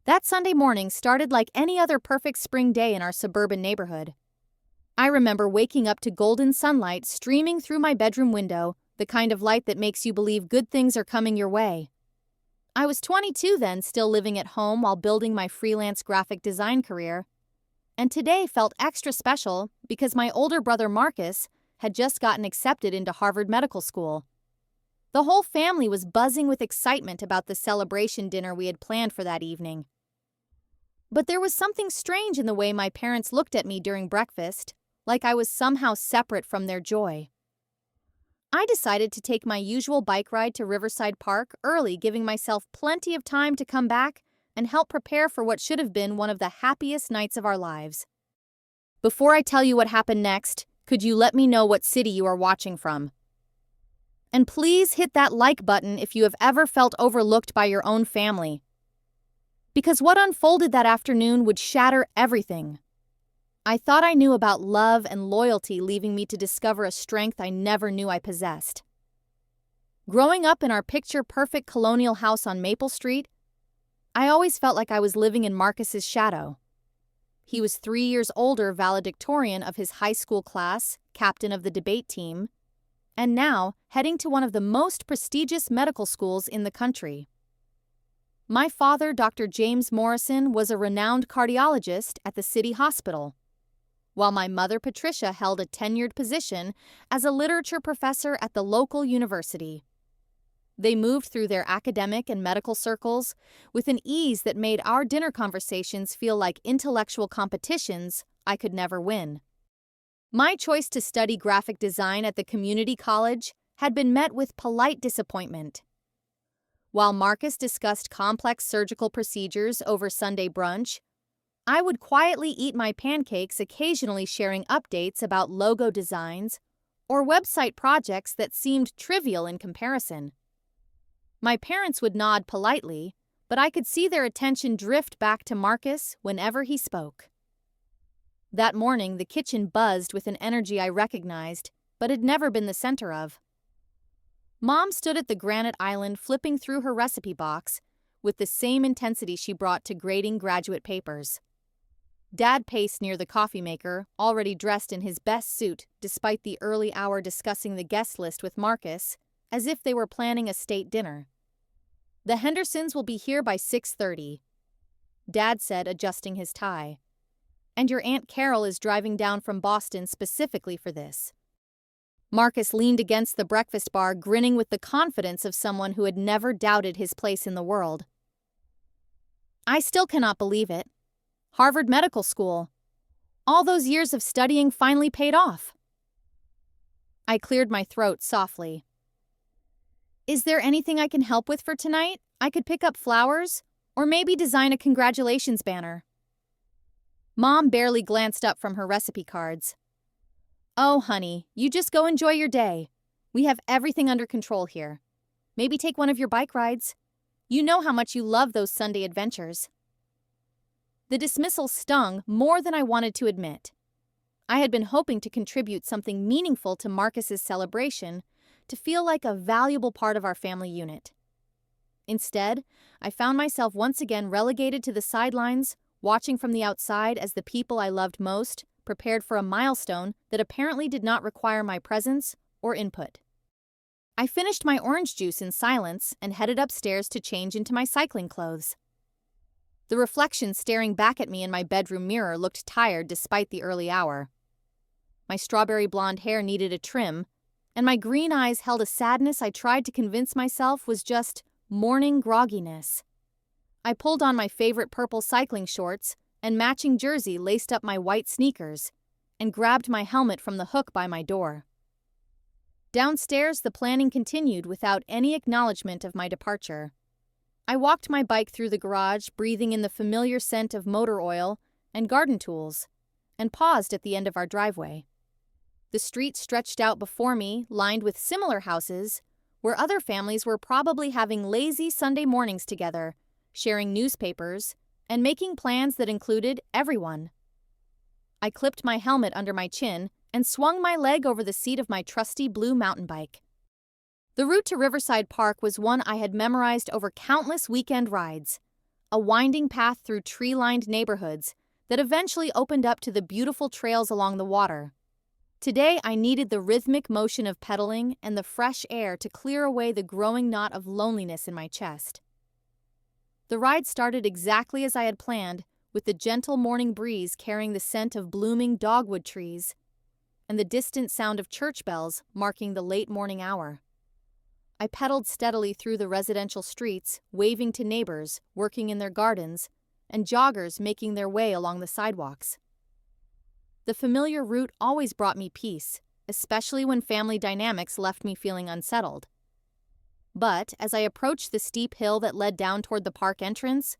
That Sunday morning started like any other perfect spring day in our suburban neighborhood. I remember waking up to golden sunlight streaming through my bedroom window, the kind of light that makes you believe good things are coming your way. I was 22 then, still living at home while building my freelance graphic design career. And today felt extra special because my older brother Marcus had just gotten accepted into Harvard Medical School. The whole family was buzzing with excitement about the celebration dinner we had planned for that evening. But there was something strange in the way my parents looked at me during breakfast, like I was somehow separate from their joy. I decided to take my usual bike ride to Riverside Park early, giving myself plenty of time to come back and help prepare for what should have been one of the happiest nights of our lives. Before I tell you what happened next, could you let me know what city you are watching from? And please hit that like button if you have ever felt overlooked by your own family. Because what unfolded that afternoon would shatter everything. I thought I knew about love and loyalty, leaving me to discover a strength I never knew I possessed. Growing up in our picture-perfect colonial house on Maple Street, I always felt like I was living in Marcus's shadow. He was 3 years older, valedictorian of his high school class, captain of the debate team, and now heading to one of the most prestigious medical schools in the country. My father, Dr. James Morrison, was a renowned cardiologist at the city hospital, while my mother, Patricia, held a tenured position as a literature professor at the local university. They moved through their academic and medical circles with an ease that made our dinner conversations feel like intellectual competitions I could never win. My choice to study graphic design at the community college had been met with polite disappointment. While Marcus discussed complex surgical procedures over Sunday brunch, I would quietly eat my pancakes, occasionally sharing updates about logo designs or website projects that seemed trivial in comparison. My parents would nod politely, but I could see their attention drift back to Marcus whenever he spoke. That morning, the kitchen buzzed with an energy I recognized, but had never been the center of. Mom stood at the granite island flipping through her recipe box with the same intensity she brought to grading graduate papers. Dad paced near the coffee maker, already dressed in his best suit despite the early hour, discussing the guest list with Marcus, as if they were planning a state dinner. "The Hendersons will be here by 6:30, Dad said, adjusting his tie. "And your Aunt Carol is driving down from Boston specifically for this." Marcus leaned against the breakfast bar, grinning with the confidence of someone who had never doubted his place in the world. I still cannot believe it. Harvard Medical School. All those years of studying finally paid off. I cleared my throat softly. "Is there anything I can help with for tonight? I could pick up flowers, or maybe design a congratulations banner." Mom barely glanced up from her recipe cards. "Oh, honey, you just go enjoy your day. We have everything under control here. Maybe take one of your bike rides. You know how much you love those Sunday adventures." The dismissal stung more than I wanted to admit. I had been hoping to contribute something meaningful to Marcus's celebration, to feel like a valuable part of our family unit. Instead, I found myself once again relegated to the sidelines, watching from the outside as the people I loved most prepared for a milestone that apparently did not require my presence or input. I finished my orange juice in silence and headed upstairs to change into my cycling clothes. The reflection staring back at me in my bedroom mirror looked tired despite the early hour. My strawberry blonde hair needed a trim, and my green eyes held a sadness I tried to convince myself was just morning grogginess. I pulled on my favorite purple cycling shorts and matching jersey, laced up my white sneakers, and grabbed my helmet from the hook by my door. Downstairs, the planning continued without any acknowledgement of my departure. I walked my bike through the garage, breathing in the familiar scent of motor oil and garden tools, and paused at the end of our driveway. The street stretched out before me, lined with similar houses, where other families were probably having lazy Sunday mornings together, sharing newspapers, and making plans that included everyone. I clipped my helmet under my chin and swung my leg over the seat of my trusty blue mountain bike. The route to Riverside Park was one I had memorized over countless weekend rides, a winding path through tree-lined neighborhoods that eventually opened up to the beautiful trails along the water. Today, I needed the rhythmic motion of pedaling and the fresh air to clear away the growing knot of loneliness in my chest. The ride started exactly as I had planned, with the gentle morning breeze carrying the scent of blooming dogwood trees and the distant sound of church bells marking the late morning hour. I pedaled steadily through the residential streets, waving to neighbors working in their gardens and joggers making their way along the sidewalks. The familiar route always brought me peace, especially when family dynamics left me feeling unsettled. But as I approached the steep hill that led down toward the park entrance,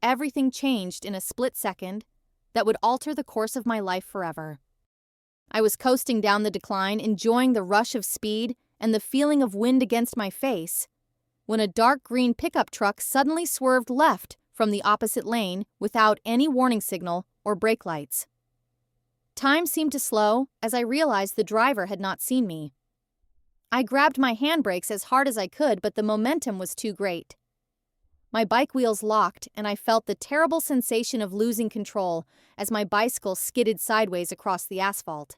everything changed in a split second that would alter the course of my life forever. I was coasting down the decline, enjoying the rush of speed and the feeling of wind against my face, when a dark green pickup truck suddenly swerved left from the opposite lane without any warning signal or brake lights. Time seemed to slow as I realized the driver had not seen me. I grabbed my handbrakes as hard as I could, but the momentum was too great. My bike wheels locked, and I felt the terrible sensation of losing control as my bicycle skidded sideways across the asphalt.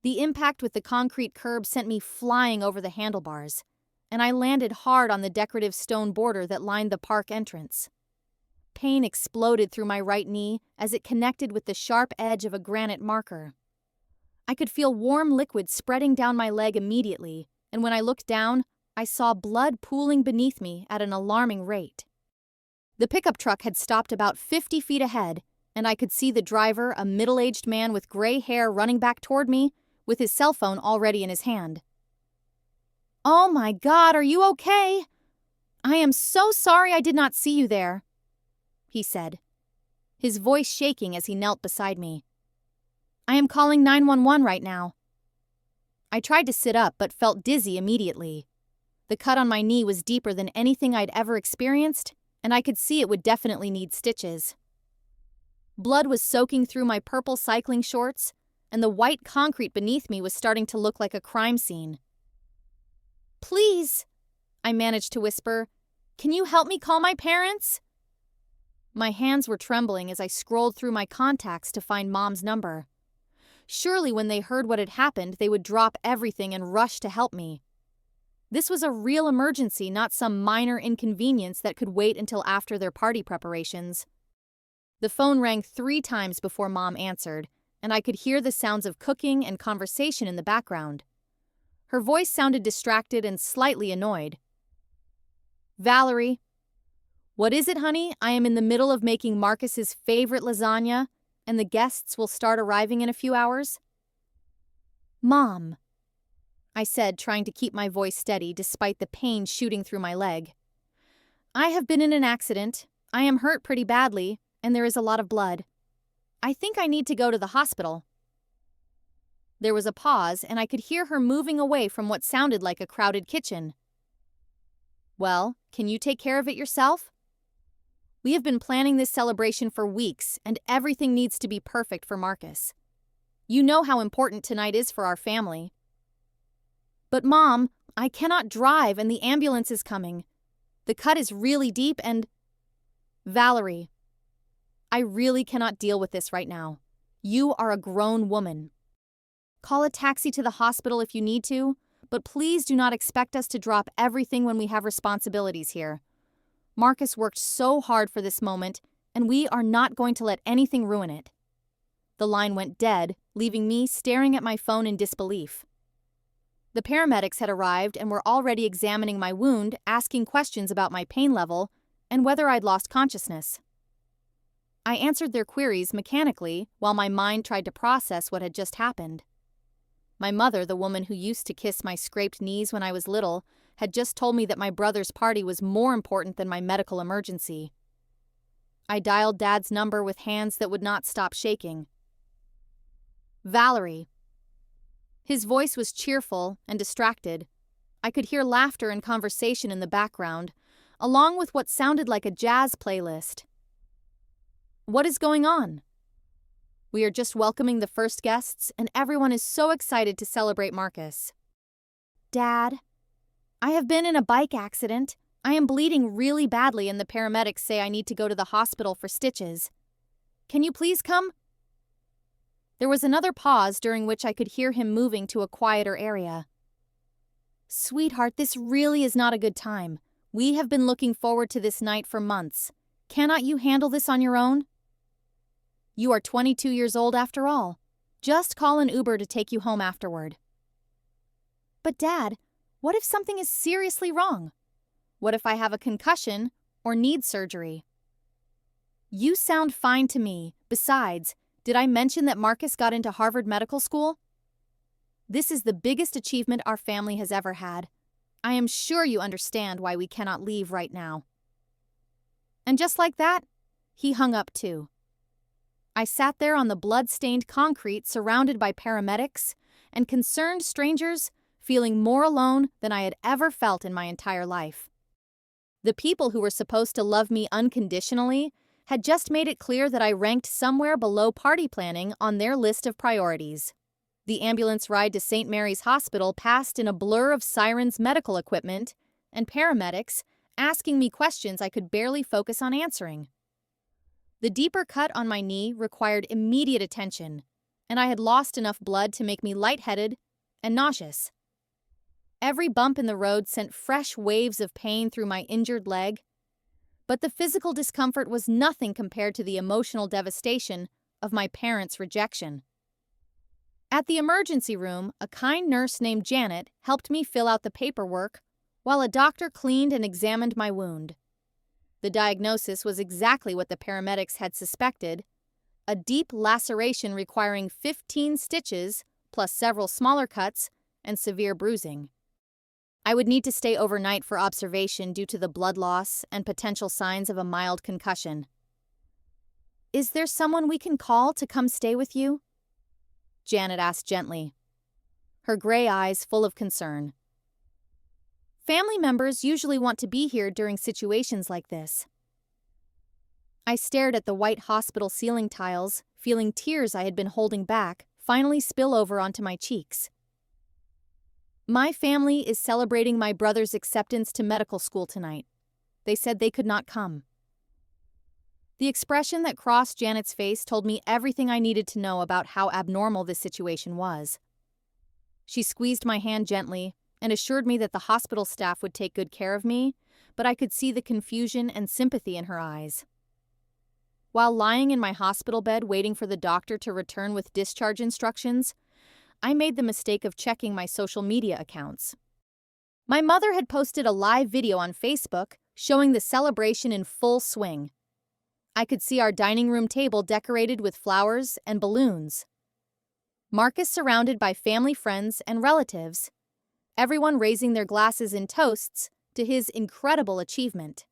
The impact with the concrete curb sent me flying over the handlebars, and I landed hard on the decorative stone border that lined the park entrance. Pain exploded through my right knee as it connected with the sharp edge of a granite marker. I could feel warm liquid spreading down my leg immediately, and when I looked down, I saw blood pooling beneath me at an alarming rate. The pickup truck had stopped about 50 feet ahead, and I could see the driver, a middle-aged man with gray hair, running back toward me with his cell phone already in his hand. "Oh my God, are you okay? I am so sorry I did not see you there," he said, his voice shaking as he knelt beside me. "I am calling 911 right now." I tried to sit up but felt dizzy immediately. The cut on my knee was deeper than anything I'd ever experienced, and I could see it would definitely need stitches. Blood was soaking through my purple cycling shorts, and the white concrete beneath me was starting to look like a crime scene. "Please," I managed to whisper, "can you help me call my parents?" My hands were trembling as I scrolled through my contacts to find Mom's number. Surely when they heard what had happened, they would drop everything and rush to help me. This was a real emergency, not some minor inconvenience that could wait until after their party preparations. The phone rang 3 times before Mom answered, and I could hear the sounds of cooking and conversation in the background. Her voice sounded distracted and slightly annoyed. "Valerie." "What is it, honey? I am in the middle of making Marcus's favorite lasagna, and the guests will start arriving in a few hours." "Mom," I said, trying to keep my voice steady despite the pain shooting through my leg. "I have been in an accident. I am hurt pretty badly, and there is a lot of blood. I think I need to go to the hospital." There was a pause, and I could hear her moving away from what sounded like a crowded kitchen. "Well, can you take care of it yourself? We have been planning this celebration for weeks, and everything needs to be perfect for Marcus. You know how important tonight is for our family." "But Mom, I cannot drive and the ambulance is coming. The cut is really deep and—" "Valerie, I really cannot deal with this right now. You are a grown woman. Call a taxi to the hospital if you need to, but please do not expect us to drop everything when we have responsibilities here. Marcus worked so hard for this moment, and we are not going to let anything ruin it." The line went dead, leaving me staring at my phone in disbelief. The paramedics had arrived and were already examining my wound, asking questions about my pain level and whether I'd lost consciousness. I answered their queries mechanically while my mind tried to process what had just happened. My mother, the woman who used to kiss my scraped knees when I was little, had just told me that my brother's party was more important than my medical emergency. I dialed Dad's number with hands that would not stop shaking. "Valerie." His voice was cheerful and distracted. I could hear laughter and conversation in the background, along with what sounded like a jazz playlist. "What is going on?" "We are just welcoming the first guests, and everyone is so excited to celebrate Marcus." "Dad, I have been in a bike accident. I am bleeding really badly and the paramedics say I need to go to the hospital for stitches. Can you please come? There was another pause during which I could hear him moving to a quieter area. Sweetheart, this really is not a good time. We have been looking forward to this night for months. Cannot you handle this on your own? You are 22 years old after all. Just call an Uber to take you home afterward. But Dad, what if something is seriously wrong? What if I have a concussion or need surgery? You sound fine to me. Besides, did I mention that Marcus got into Harvard Medical School? This is the biggest achievement our family has ever had. I am sure you understand why we cannot leave right now. And just like that, he hung up too. I sat there on the blood-stained concrete surrounded by paramedics and concerned strangers, feeling more alone than I had ever felt in my entire life. The people who were supposed to love me unconditionally had just made it clear that I ranked somewhere below party planning on their list of priorities. The ambulance ride to St. Mary's Hospital passed in a blur of sirens, medical equipment, and paramedics asking me questions I could barely focus on answering. The deeper cut on my knee required immediate attention, and I had lost enough blood to make me lightheaded and nauseous. Every bump in the road sent fresh waves of pain through my injured leg, but the physical discomfort was nothing compared to the emotional devastation of my parents' rejection. At the emergency room, a kind nurse named Janet helped me fill out the paperwork while a doctor cleaned and examined my wound. The diagnosis was exactly what the paramedics had suspected: a deep laceration requiring 15 stitches, plus several smaller cuts and severe bruising. I would need to stay overnight for observation due to the blood loss and potential signs of a mild concussion. Is there someone we can call to come stay with you? Janet asked gently, her gray eyes full of concern. Family members usually want to be here during situations like this. I stared at the white hospital ceiling tiles, feeling tears I had been holding back finally spill over onto my cheeks. My family is celebrating my brother's acceptance to medical school tonight. They said they could not come. The expression that crossed Janet's face told me everything I needed to know about how abnormal this situation was. She squeezed my hand gently and assured me that the hospital staff would take good care of me, but I could see the confusion and sympathy in her eyes. While lying in my hospital bed waiting for the doctor to return with discharge instructions, I made the mistake of checking my social media accounts. My mother had posted a live video on Facebook showing the celebration in full swing. I could see our dining room table decorated with flowers and balloons. Marcus surrounded by family, friends, and relatives, everyone raising their glasses in toasts to his incredible achievement.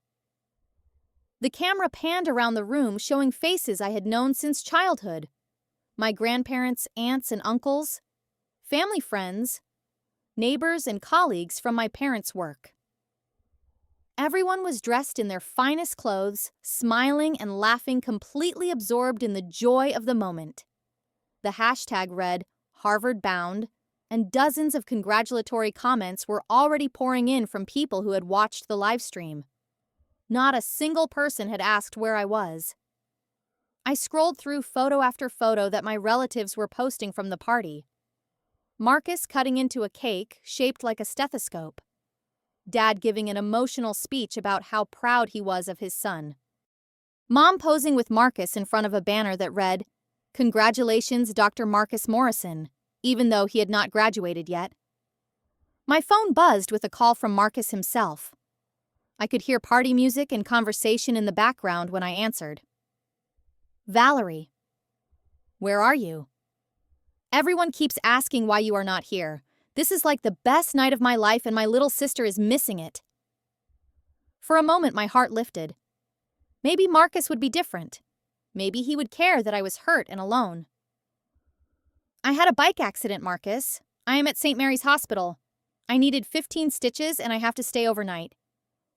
The camera panned around the room, showing faces I had known since childhood: my grandparents, aunts, and uncles, family friends, neighbors, and colleagues from my parents' work. Everyone was dressed in their finest clothes, smiling and laughing, completely absorbed in the joy of the moment. The hashtag read Harvard Bound, and dozens of congratulatory comments were already pouring in from people who had watched the live stream. Not a single person had asked where I was. I scrolled through photo after photo that my relatives were posting from the party. Marcus cutting into a cake shaped like a stethoscope. Dad giving an emotional speech about how proud he was of his son. Mom posing with Marcus in front of a banner that read, "Congratulations, Dr. Marcus Morrison," even though he had not graduated yet. My phone buzzed with a call from Marcus himself. I could hear party music and conversation in the background when I answered. "Valerie." "Where are you?" "Everyone keeps asking why you are not here. This is like the best night of my life and my little sister is missing it." For a moment my heart lifted. Maybe Marcus would be different. Maybe he would care that I was hurt and alone. "I had a bike accident, Marcus. I am at St. Mary's Hospital. I needed 15 stitches and I have to stay overnight.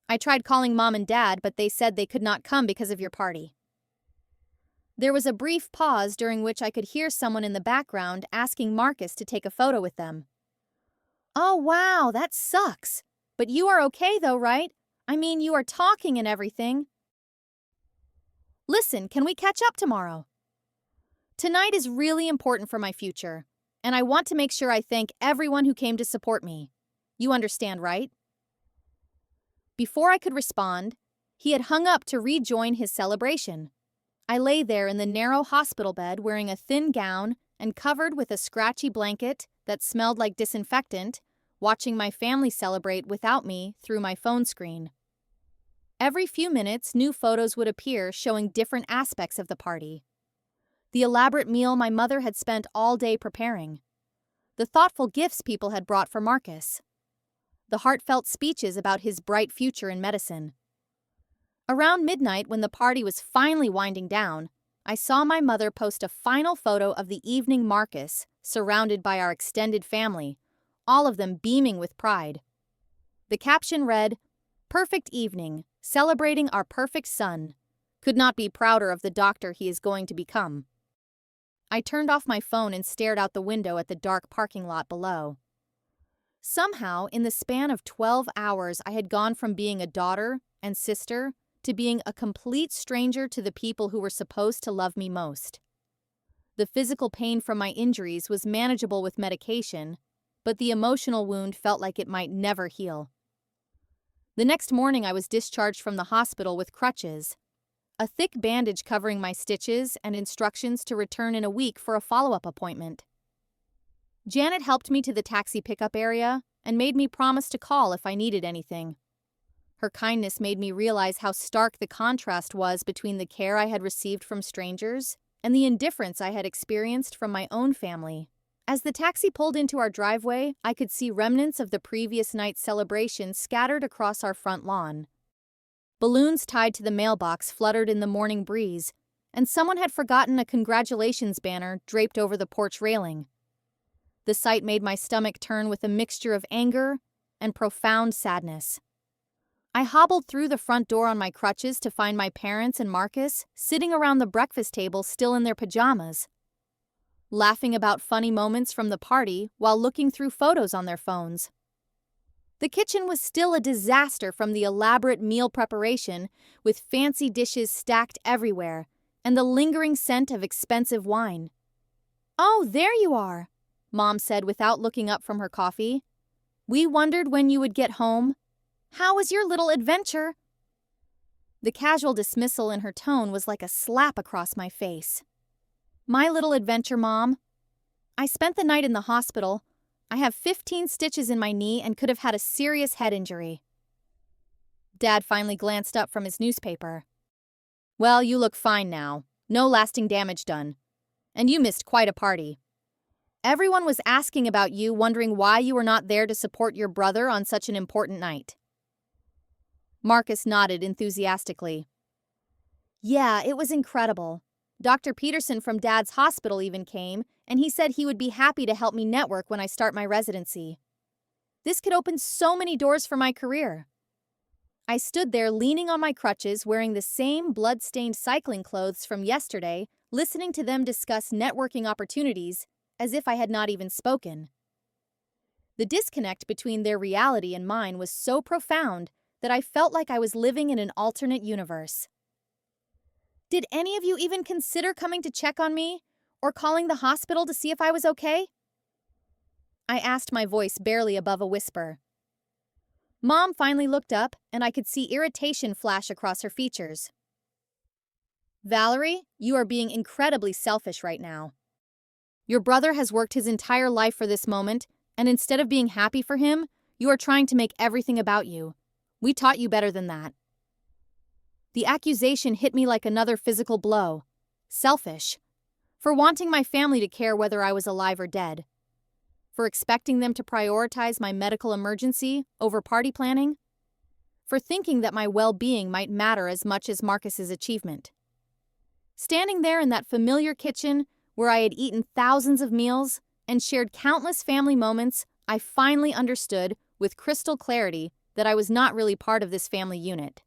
I tried calling Mom and Dad, but they said they could not come because of your party." There was a brief pause during which I could hear someone in the background asking Marcus to take a photo with them. "Oh wow, that sucks. But you are okay though, right? I mean, you are talking and everything. Listen, can we catch up tomorrow? Tonight is really important for my future, and I want to make sure I thank everyone who came to support me. You understand, right? Before I could respond, he had hung up to rejoin his celebration. I lay there in the narrow hospital bed wearing a thin gown and covered with a scratchy blanket that smelled like disinfectant, watching my family celebrate without me through my phone screen. Every few minutes, new photos would appear showing different aspects of the party. The elaborate meal my mother had spent all day preparing. The thoughtful gifts people had brought for Marcus. The heartfelt speeches about his bright future in medicine. Around midnight, when the party was finally winding down, I saw my mother post a final photo of the evening Marcus, surrounded by our extended family, all of them beaming with pride. The caption read, "Perfect evening, celebrating our perfect son. Could not be prouder of the doctor he is going to become." I turned off my phone and stared out the window at the dark parking lot below. Somehow, in the span of 12 hours, I had gone from being a daughter and sister to being a complete stranger to the people who were supposed to love me most. The physical pain from my injuries was manageable with medication, but the emotional wound felt like it might never heal. The next morning, I was discharged from the hospital with crutches, a thick bandage covering my stitches, and instructions to return in a week for a follow-up appointment. Janet helped me to the taxi pickup area and made me promise to call if I needed anything. Her kindness made me realize how stark the contrast was between the care I had received from strangers and the indifference I had experienced from my own family. As the taxi pulled into our driveway, I could see remnants of the previous night's celebration scattered across our front lawn. Balloons tied to the mailbox fluttered in the morning breeze, and someone had forgotten a congratulations banner draped over the porch railing. The sight made my stomach turn with a mixture of anger and profound sadness. I hobbled through the front door on my crutches to find my parents and Marcus sitting around the breakfast table still in their pajamas, laughing about funny moments from the party while looking through photos on their phones. The kitchen was still a disaster from the elaborate meal preparation, with fancy dishes stacked everywhere and the lingering scent of expensive wine. "Oh, there you are," Mom said without looking up from her coffee. "We wondered when you would get home. How was your little adventure?" The casual dismissal in her tone was like a slap across my face. "My little adventure, Mom? I spent the night in the hospital. I have 15 stitches in my knee and could have had a serious head injury." Dad finally glanced up from his newspaper. "Well, you look fine now. No lasting damage done. And you missed quite a party. Everyone was asking about you, wondering why you were not there to support your brother on such an important night." Marcus nodded enthusiastically. "Yeah, it was incredible. Dr. Peterson from Dad's hospital even came, and he said he would be happy to help me network when I start my residency. This could open so many doors for my career." I stood there leaning on my crutches, wearing the same blood-stained cycling clothes from yesterday, listening to them discuss networking opportunities as if I had not even spoken. The disconnect between their reality and mine was so profound that I felt like I was living in an alternate universe. "Did any of you even consider coming to check on me or calling the hospital to see if I was okay?" I asked, my voice barely above a whisper. Mom finally looked up, and I could see irritation flash across her features. "Valerie, you are being incredibly selfish right now. Your brother has worked his entire life for this moment, and instead of being happy for him, you are trying to make everything about you. We taught you better than that." The accusation hit me like another physical blow. Selfish. For wanting my family to care whether I was alive or dead. For expecting them to prioritize my medical emergency over party planning. For thinking that my well-being might matter as much as Marcus's achievement. Standing there in that familiar kitchen where I had eaten thousands of meals and shared countless family moments, I finally understood with crystal clarity that I was not really part of this family unit.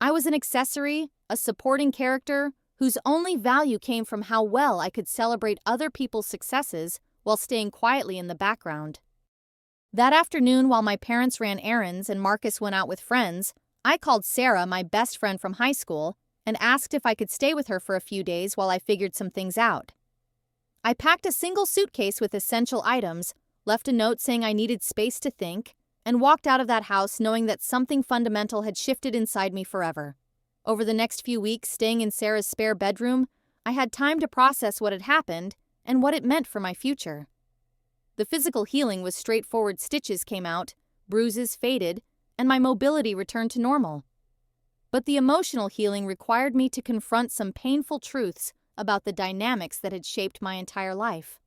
I was an accessory, a supporting character, whose only value came from how well I could celebrate other people's successes while staying quietly in the background. That afternoon, while my parents ran errands and Marcus went out with friends, I called Sarah, my best friend from high school, and asked if I could stay with her for a few days while I figured some things out. I packed a single suitcase with essential items, left a note saying I needed space to think, and walked out of that house knowing that something fundamental had shifted inside me forever. Over the next few weeks, staying in Sarah's spare bedroom, I had time to process what had happened and what it meant for my future. The physical healing was straightforward. Stitches came out, bruises faded, and my mobility returned to normal. But the emotional healing required me to confront some painful truths about the dynamics that had shaped my entire life.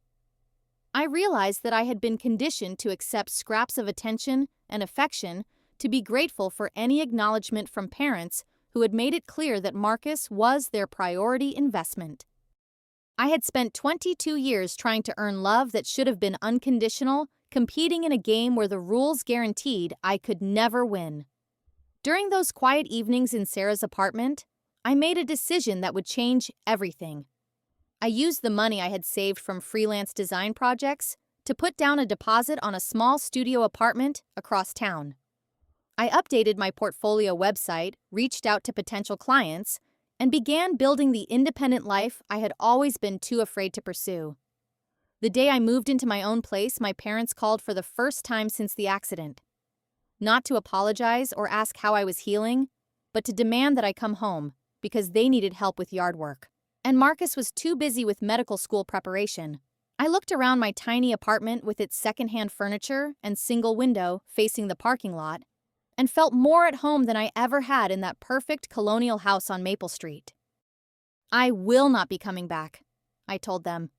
I realized that I had been conditioned to accept scraps of attention and affection, to be grateful for any acknowledgement from parents who had made it clear that Marcus was their priority investment. I had spent 22 years trying to earn love that should have been unconditional, competing in a game where the rules guaranteed I could never win. During those quiet evenings in Sarah's apartment, I made a decision that would change everything. I used the money I had saved from freelance design projects to put down a deposit on a small studio apartment across town. I updated my portfolio website, reached out to potential clients, and began building the independent life I had always been too afraid to pursue. The day I moved into my own place, my parents called for the first time since the accident. Not to apologize or ask how I was healing, but to demand that I come home, because they needed help with yard work. And Marcus was too busy with medical school preparation. I looked around my tiny apartment with its secondhand furniture and single window facing the parking lot, and felt more at home than I ever had in that perfect colonial house on Maple Street. I will not be coming back, I told them.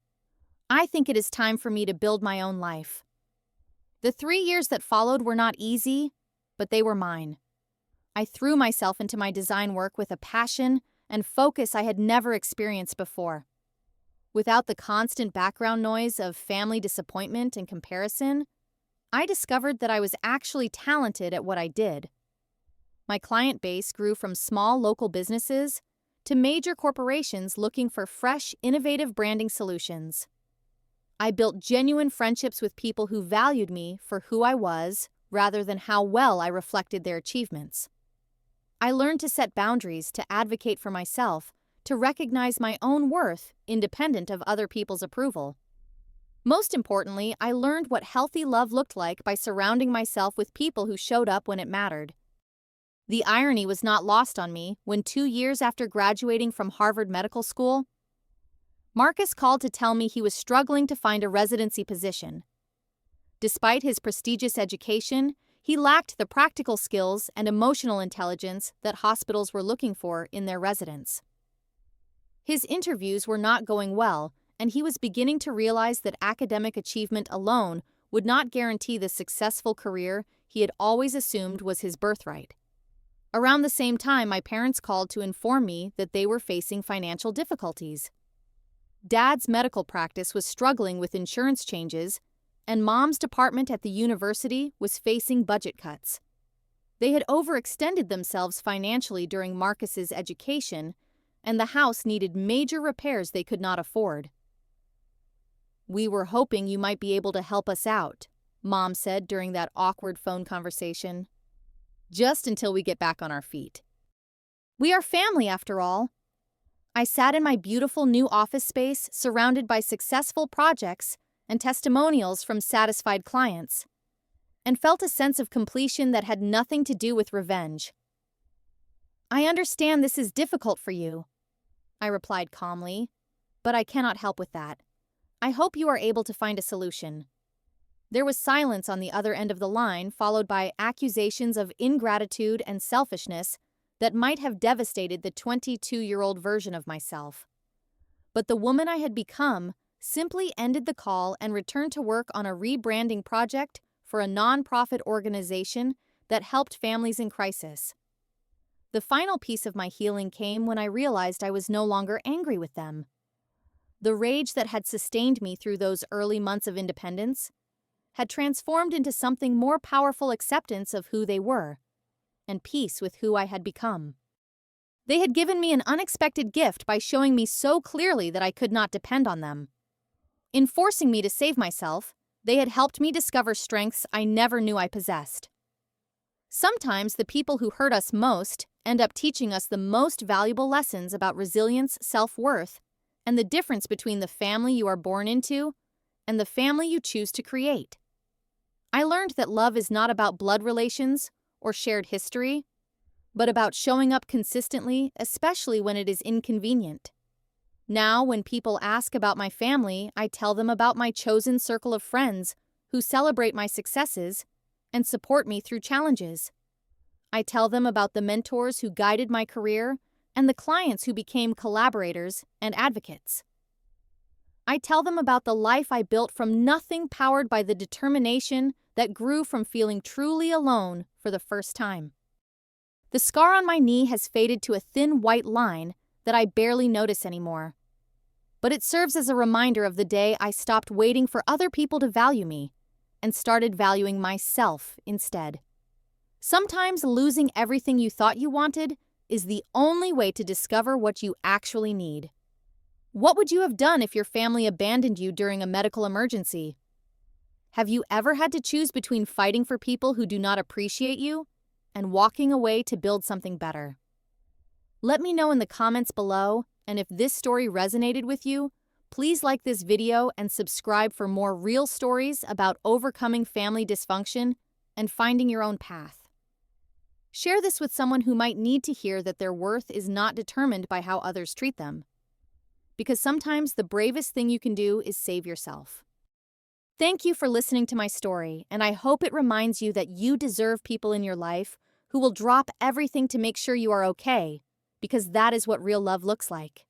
I think it is time for me to build my own life. The 3 years that followed were not easy, but they were mine. I threw myself into my design work with a passion and focus I had never experienced before. Without the constant background noise of family disappointment and comparison, I discovered that I was actually talented at what I did. My client base grew from small local businesses to major corporations looking for fresh, innovative branding solutions. I built genuine friendships with people who valued me for who I was rather than how well I reflected their achievements. I learned to set boundaries, to advocate for myself, to recognize my own worth independent of other people's approval. Most importantly, I learned what healthy love looked like by surrounding myself with people who showed up when it mattered. The irony was not lost on me when 2 years after graduating from Harvard Medical School, Marcus called to tell me he was struggling to find a residency position. Despite his prestigious education, he lacked the practical skills and emotional intelligence that hospitals were looking for in their residents. His interviews were not going well, and he was beginning to realize that academic achievement alone would not guarantee the successful career he had always assumed was his birthright. Around the same time, my parents called to inform me that they were facing financial difficulties. Dad's medical practice was struggling with insurance changes, and Mom's department at the university was facing budget cuts. They had overextended themselves financially during Marcus's education, and the house needed major repairs they could not afford. "We were hoping you might be able to help us out," Mom said during that awkward phone conversation. "Just until we get back on our feet. We are family, after all." I sat in my beautiful new office space, surrounded by successful projects and testimonials from satisfied clients, and felt a sense of completion that had nothing to do with revenge. "I understand this is difficult for you," I replied calmly, "but I cannot help with that. I hope you are able to find a solution." There was silence on the other end of the line, followed by accusations of ingratitude and selfishness that might have devastated the 22-year-old version of myself. But the woman I had become simply ended the call and returned to work on a rebranding project for a nonprofit organization that helped families in crisis. The final piece of my healing came when I realized I was no longer angry with them. The rage that had sustained me through those early months of independence had transformed into something more powerful: acceptance of who they were, and peace with who I had become. They had given me an unexpected gift by showing me so clearly that I could not depend on them. In forcing me to save myself, They had helped me discover strengths I never knew I possessed. Sometimes the people who hurt us most end up teaching us the most valuable lessons about resilience, self-worth, and the difference between the family you are born into and the family you choose to create. I learned that love is not about blood relations or shared history, but about showing up consistently, especially when it is inconvenient. Now, when people ask about my family, I tell them about my chosen circle of friends who celebrate my successes and support me through challenges. I tell them about the mentors who guided my career and the clients who became collaborators and advocates. I tell them about the life I built from nothing, powered by the determination that grew from feeling truly alone for the first time. The scar on my knee has faded to a thin white line that I barely notice anymore. But it serves as a reminder of the day I stopped waiting for other people to value me and started valuing myself instead. Sometimes losing everything you thought you wanted is the only way to discover what you actually need. What would you have done if your family abandoned you during a medical emergency? Have you ever had to choose between fighting for people who do not appreciate you and walking away to build something better? Let me know in the comments below, and if this story resonated with you, please like this video and subscribe for more real stories about overcoming family dysfunction and finding your own path. Share this with someone who might need to hear that their worth is not determined by how others treat them. Because sometimes the bravest thing you can do is save yourself. Thank you for listening to my story, and I hope it reminds you that you deserve people in your life who will drop everything to make sure you are okay, because that is what real love looks like.